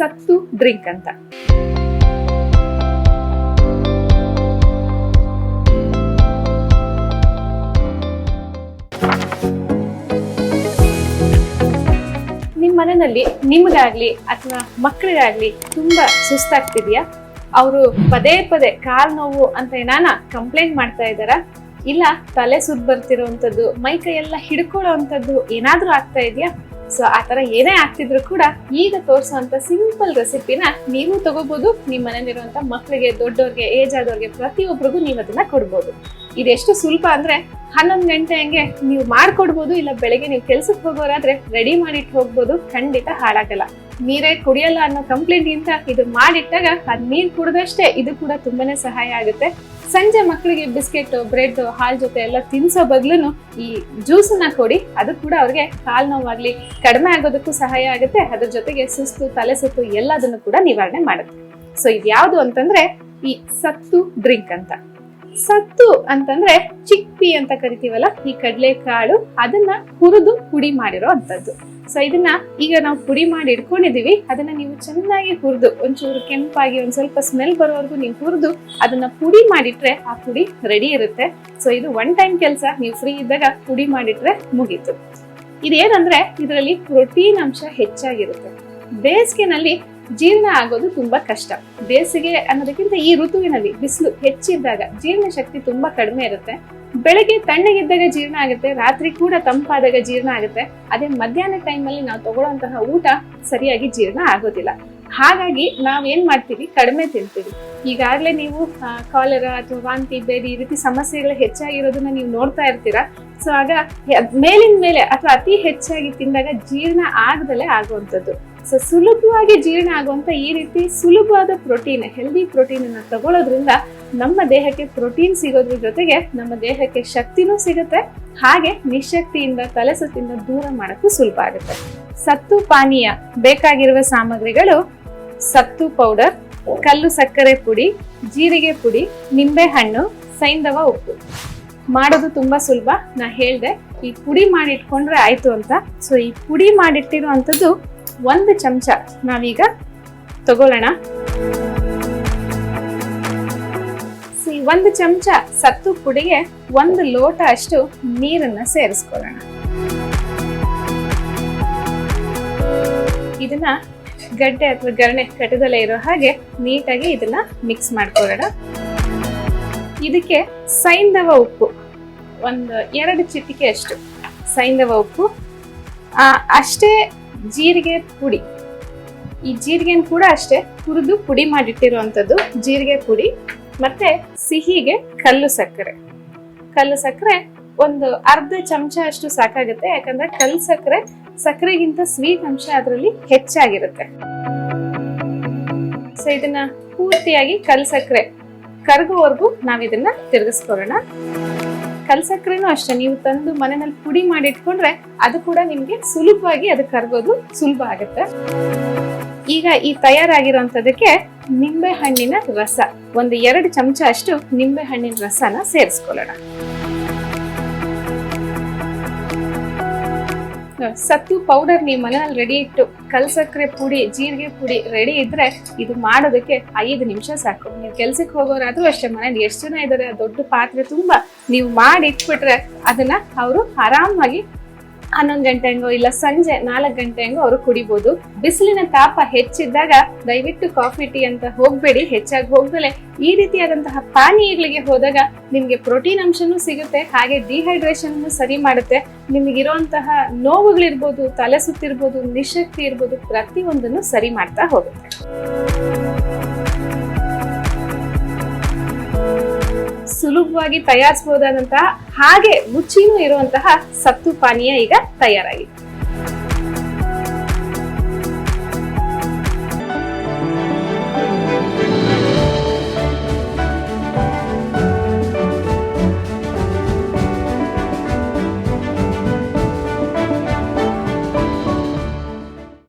ಸತ್ತು ಡ್ರಿಂಕ್ ಅಂತ. ನಿಮ್ಮ ಮನೆಯಲ್ಲಿ ನಿಮ್ಗಾಗ್ಲಿ ಅಥವಾ ಮಕ್ಕಳಿಗಾಗ್ಲಿ ತುಂಬಾ ಸುಸ್ತಾಗ್ತಿದ್ಯಾ? ಅವರು ಪದೇ ಪದೇ ಕಾಲ್ ನೋವು ಅಂತ ಏನಾನ ಕಂಪ್ಲೇಂಟ್ ಮಾಡ್ತಾ ಇದ್ದಾರಾ? ಇಲ್ಲ ತಲೆ ಸುತ್ತ ಬರ್ತಿರೋಂಥದ್ದು, ಮೈ ಕೈ ಎಲ್ಲ ಹಿಡ್ಕೊಳ್ಳೋ ಅಂಥದ್ದು ಏನಾದ್ರೂ ಆಗ್ತಾ ಇದೆಯಾ? ಸೊ ಆ ತರ ಏನೇ ಆಗ್ತಿದ್ರು ಕೂಡ ಈಗ ತೋರಿಸುವಂತ ಸಿಂಪಲ್ ರೆಸಿಪಿನ ನೀವು ತಗೋಬಹುದು. ನಿಮ್ಮ ಮನೇಲಿರುವಂತ ಮಕ್ಕಳಿಗೆ, ದೊಡ್ಡವ್ರಿಗೆ, ಏಜ್ ಆದವ್ರಿಗೆ ಪ್ರತಿಯೊಬ್ಬರಿಗೂ ನೀವು ಅದನ್ನ ಕೊಡ್ಬೋದು. ಇದೆಷ್ಟು ಸುಲಭ ಅಂದ್ರೆ 11 ಗಂಟೆ ಹಂಗೆ ನೀವು ಮಾಡ್ಕೊಡ್ಬೋದು. ಇಲ್ಲ ಬೆಳಗ್ಗೆ ನೀವು ಕೆಲ್ಸಕ್ಕೆ ಹೋಗೋರಾದ್ರೆ ರೆಡಿ ಮಾಡಿಟ್ಟು ಹೋಗ್ಬೋದು. ಖಂಡಿತ ಹಾಳಾಗಲ್ಲ. ನೀರೇ ಕುಡಿಯಲ್ಲ ಅನ್ನೋ ಕಂಪ್ಲೇಂಟ್ ಗಿಂತ ಇದು ಮಾಡಿಟ್ಟಾಗ ಅದ್ ನೀರ್ ಕುಡಿದಷ್ಟೇ ಇದು ಕೂಡ ತುಂಬಾನೇ ಸಹಾಯ ಆಗುತ್ತೆ. ಸಂಜೆ ಮಕ್ಕಳಿಗೆ ಬಿಸ್ಕೆಟ್, ಬ್ರೆಡ್, ಹಾಲ್ ಜೊತೆ ಎಲ್ಲ ತಿನ್ಸೋ ಬದ್ಲು ಈ ಜ್ಯೂಸನ್ನ ಕೊಡಿ. ಅದು ಕೂಡ ಅವ್ರಿಗೆ ಕಾಲ್ ನೋವಾಗ್ಲಿ ಕಡಿಮೆ ಆಗೋದಕ್ಕೂ ಸಹಾಯ ಆಗುತ್ತೆ. ಅದ್ರ ಜೊತೆಗೆ ಸುಸ್ತು, ತಲೆ ಸುತ್ತು ಎಲ್ಲದನ್ನು ಕೂಡ ನಿವಾರಣೆ ಮಾಡುತ್ತೆ. ಸೊ ಇದ್ಯಾವುದು ಅಂತಂದ್ರೆ ಈ ಸತ್ತು ಡ್ರಿಂಕ್ ಅಂತ. ಸತ್ತು ಅಂತಂದ್ರೆ ಚಿಕ್ಪಿ ಅಂತ ಕರಿತೀವಲ್ಲ, ಈ ಕಡಲೆ ಕಾಳು, ಅದನ್ನ ಹುರಿದು ಪುಡಿ ಮಾಡಿರೋ ಅಂತದ್ದು. ಸೊ ಇದನ್ನ ಈಗ ನಾವು ಪುಡಿ ಮಾಡಿ ಇಟ್ಕೊಂಡಿದೀವಿ. ಅದನ್ನ ನೀವು ಚೆನ್ನಾಗಿ ಹುರಿದು ಒಂಚೂರು ಕೆಂಪಾಗಿ ಒಂದ್ ಸ್ವಲ್ಪ ಸ್ಮೆಲ್ ಬರೋವರೆಗೂ ನೀವು ಹುರಿದು ಅದನ್ನ ಪುಡಿ ಮಾಡಿಟ್ರೆ ಆ ಪುಡಿ ರೆಡಿ ಇರುತ್ತೆ. ಸೊ ಇದು ಒನ್ ಟೈಮ್ ಕೆಲಸ. ನೀವು ಫ್ರೀ ಇದ್ದಾಗ ಪುಡಿ ಮಾಡಿಟ್ರೆ ಮುಗೀತು. ಇದೇನಂದ್ರೆ ಇದರಲ್ಲಿ ಪ್ರೋಟೀನ್ ಅಂಶ ಹೆಚ್ಚಾಗಿರುತ್ತೆ. ಬೇಸಿಗೆನಲ್ಲಿ ಜೀರ್ಣ ಆಗೋದು ತುಂಬಾ ಕಷ್ಟ. ಬೇಸಿಗೆ ಅನ್ನೋದಕ್ಕಿಂತ ಈ ಋತುವಿನಲ್ಲಿ ಬಿಸಿಲು ಹೆಚ್ಚಿದ್ದಾಗ ಜೀರ್ಣ ಶಕ್ತಿ ತುಂಬಾ ಕಡಿಮೆ ಇರುತ್ತೆ. ಬೆಳಗ್ಗೆ ತಣ್ಣಗಿದ್ದಾಗ ಜೀರ್ಣ ಆಗುತ್ತೆ, ರಾತ್ರಿ ಕೂಡ ತಂಪಾದಾಗ ಜೀರ್ಣ ಆಗುತ್ತೆ. ಅದೇ ಮಧ್ಯಾಹ್ನ ಟೈಮಲ್ಲಿ ನಾವು ತಗೊಳ್ಳೋಂತಹ ಊಟ ಸರಿಯಾಗಿ ಜೀರ್ಣ ಆಗೋದಿಲ್ಲ. ಹಾಗಾಗಿ ನಾವೇನ್ ಮಾಡ್ತೀವಿ, ಕಡಿಮೆ ತಿಂತೀವಿ. ಈಗಾಗಲೇ ನೀವು ಕಾಲರಾ ಅಥವಾ ವಾಂತಿ, ಬೇದಿ ಈ ರೀತಿ ಸಮಸ್ಯೆಗಳು ಹೆಚ್ಚಾಗಿರೋದನ್ನ ನೀವು ನೋಡ್ತಾ ಇರ್ತೀರಾ. ಸೊ ಆಗ ಮೇಲಿನ ಮೇಲೆ ಅಥವಾ ಅತಿ ಹೆಚ್ಚಾಗಿ ತಿಂದಾಗ ಜೀರ್ಣ ಆಗದಲ್ಲೇ ಆಗುವಂಥದ್ದು. ಸೊ ಸುಲಭವಾಗಿ ಜೀರ್ಣ ಆಗುವಂತ ಈ ರೀತಿ ಸುಲಭವಾದ ಪ್ರೋಟೀನ್, ಹೆಲ್ದಿ ಪ್ರೋಟೀನ್ ಅನ್ನ ತಗೊಳ್ಳೋದ್ರಿಂದ ನಮ್ಮ ದೇಹಕ್ಕೆ ಪ್ರೋಟೀನ್ ಸಿಗೋದ್ರ ಜೊತೆಗೆ ನಮ್ಮ ದೇಹಕ್ಕೆ ಶಕ್ತಿನೂ ಸಿಗುತ್ತೆ. ಹಾಗೆ ನಿಶಕ್ತಿಯಿಂದ, ತಲೆ ಸುತ್ತಿಂದ ದೂರ ಮಾಡಕ್ಕೂ ಸುಲಭ ಆಗುತ್ತೆ. ಸತ್ತು ಪಾನೀಯ ಬೇಕಾಗಿರುವ ಸಾಮಗ್ರಿಗಳು: ಸತ್ತು ಪೌಡರ್, ಕಲ್ಲು ಸಕ್ಕರೆ ಪುಡಿ, ಜೀರಿಗೆ ಪುಡಿ, ನಿಂಬೆ ಹಣ್ಣು, ಸೈಂಧವ ಉಪ್ಪು. ಮಾಡೋದು ತುಂಬಾ ಸುಲಭ. ನಾ ಹೇಳ್ದೆ ಈ ಪುಡಿ ಮಾಡಿ ಇಟ್ಕೊಂಡ್ರೆ ಆಯ್ತು ಅಂತ. ಸೊ ಈ ಪುಡಿ ಮಾಡಿಟ್ಟಿರುವಂಥದ್ದು 1 ಚಮಚ ನಾವೀಗ ತಗೊಳ್ಳೋಣ. 1 ಚಮಚ ಸತ್ತು ಪುಡಿಗೆ 1 ಲೋಟ ಅಷ್ಟು ನೀರನ್ನ ಸೇರಿಸ್ಕೊಳ್ಳೋಣ. ಇದನ್ನ ಗಡ್ಡೆ ಅಥವಾ ಗರಣೆ ಕಟ್ಟದಲ್ಲೇ ಇರೋ ಹಾಗೆ ನೀಟಾಗಿ ಇದನ್ನ ಮಿಕ್ಸ್ ಮಾಡ್ಕೊಳ್ಳೋಣ. ಇದಕ್ಕೆ ಸೈಂಧವ ಉಪ್ಪು 2 ಚಿಟಿಕೆ ಅಷ್ಟು ಸೈಂಧವ ಉಪ್ಪು, ಅಷ್ಟೇ ಜೀರಿಗೆ ಪುಡಿ. ಈ ಜೀರಿಗೆನ ಕೂಡ ಅಷ್ಟೇ ಹುರಿದು ಪುಡಿ ಮಾಡಿಟ್ಟಿರುವಂಥದ್ದು ಜೀರಿಗೆ ಪುಡಿ. ಮತ್ತೆ ಸಿಹಿಗೆ ಕಲ್ಲು ಸಕ್ಕರೆ. ಕಲ್ಲು ಸಕ್ಕರೆ 1/2 ಚಮಚ ಅಷ್ಟು ಸಾಕಾಗುತ್ತೆ. ಯಾಕಂದ್ರೆ ಕಲ್ಲು ಸಕ್ಕರೆಗಿಂತ ಸ್ವೀಟ್ ಅಂಶ ಅದರಲ್ಲಿ ಹೆಚ್ಚಾಗಿರುತ್ತೆ. ಸೊ ಇದನ್ನ ಪೂರ್ತಿಯಾಗಿ ಕಲ್ಲು ಸಕ್ಕರೆ ಕರಗೋವರೆಗೂ ನಾವಿದನ್ನ ತಿರುಗಿಸ್ಕೊಳ್ಳೋಣ. ಕಲ್ ಸಕ್ಕರೆನೂ ಅಷ್ಟೇ ನೀವು ತಂದು ಮನೆಯಲ್ಲಿ ಪುಡಿ ಮಾಡಿ ಇಟ್ಕೊಂಡ್ರೆ ಅದು ಕೂಡ ನಿಮ್ಗೆ ಸುಲಭವಾಗಿ ಅದು ಕರಗೋದು ಸುಲಭ ಆಗುತ್ತೆ. ಈಗ ಈ ತಯಾರಾಗಿರೋಂಥದಕ್ಕೆ ನಿಂಬೆ ಹಣ್ಣಿನ ರಸ 2 ಚಮಚ ಅಷ್ಟು ನಿಂಬೆ ಹಣ್ಣಿನ ರಸನ ಸೇರಿಸ್ಕೊಳ್ಳೋಣ. ಸತ್ತು ಪೌಡರ್ ನೀವು ಮನೆಯಲ್ಲಿ ರೆಡಿ ಇಟ್ಟು ಕಲ್ ಸಕ್ಕರೆ ಪುಡಿ, ಜೀರಿಗೆ ಪುಡಿ ರೆಡಿ ಇದ್ರೆ ಇದು ಮಾಡೋದಕ್ಕೆ 5 ನಿಮಿಷ ಸಾಕು. ನೀವು ಕೆಲ್ಸಕ್ಕೆ ಹೋಗೋರಾದ್ರೂ ಅಷ್ಟೇ, ಮನೇಲಿ ಎಷ್ಟು ಜನ ಇದ್ದಾರೆ ದೊಡ್ಡ ಪಾತ್ರೆ ತುಂಬಾ ನೀವು ಮಾಡಿ ಇಟ್ಬಿಟ್ರೆ ಅದನ್ನ ಅವರು ಆರಾಮಾಗಿ 11 ಗಂಟೆ ಹಂಗೋ ಇಲ್ಲ ಸಂಜೆ 4 ಗಂಟೆ ಹಂಗೋ ಅವರು ಕುಡಿಬಹುದು. ಬಿಸಿಲಿನ ತಾಪ ಹೆಚ್ಚಿದ್ದಾಗ ದಯವಿಟ್ಟು ಕಾಫಿ ಟೀ ಅಂತ ಹೋಗ್ಬೇಡಿ. ಹೆಚ್ಚಾಗಿ ಹೋಗ್ದಲೆ ಈ ರೀತಿಯಾದಂತಹ ಪಾನೀಯಗಳಿಗೆ ಹೋದಾಗ ನಿಮ್ಗೆ ಪ್ರೋಟೀನ್ ಅಂಶನೂ ಸಿಗುತ್ತೆ, ಹಾಗೆ ಡಿಹೈಡ್ರೇಷನ್ ಸರಿ ಮಾಡುತ್ತೆ. ನಿಮಗಿರುವಂತಹ ನೋವುಗಳಿರ್ಬೋದು, ತಲೆ ಸುತ್ತಿರ್ಬೋದು, ನಿಶಕ್ತಿ ಇರ್ಬೋದು, ಪ್ರತಿಯೊಂದನ್ನು ಸರಿ ಮಾಡ್ತಾ ಹೋಗುತ್ತೆ. ಸುಲಭವಾಗಿ ತಯಾರಿಸಬಹುದಾದಂತಹ ಹಾಗೆ ರುಚಿನೂ ಇರುವಂತಹ ಸತ್ತು ಪಾನೀಯ ಈಗ ತಯಾರಾಗಿದೆ.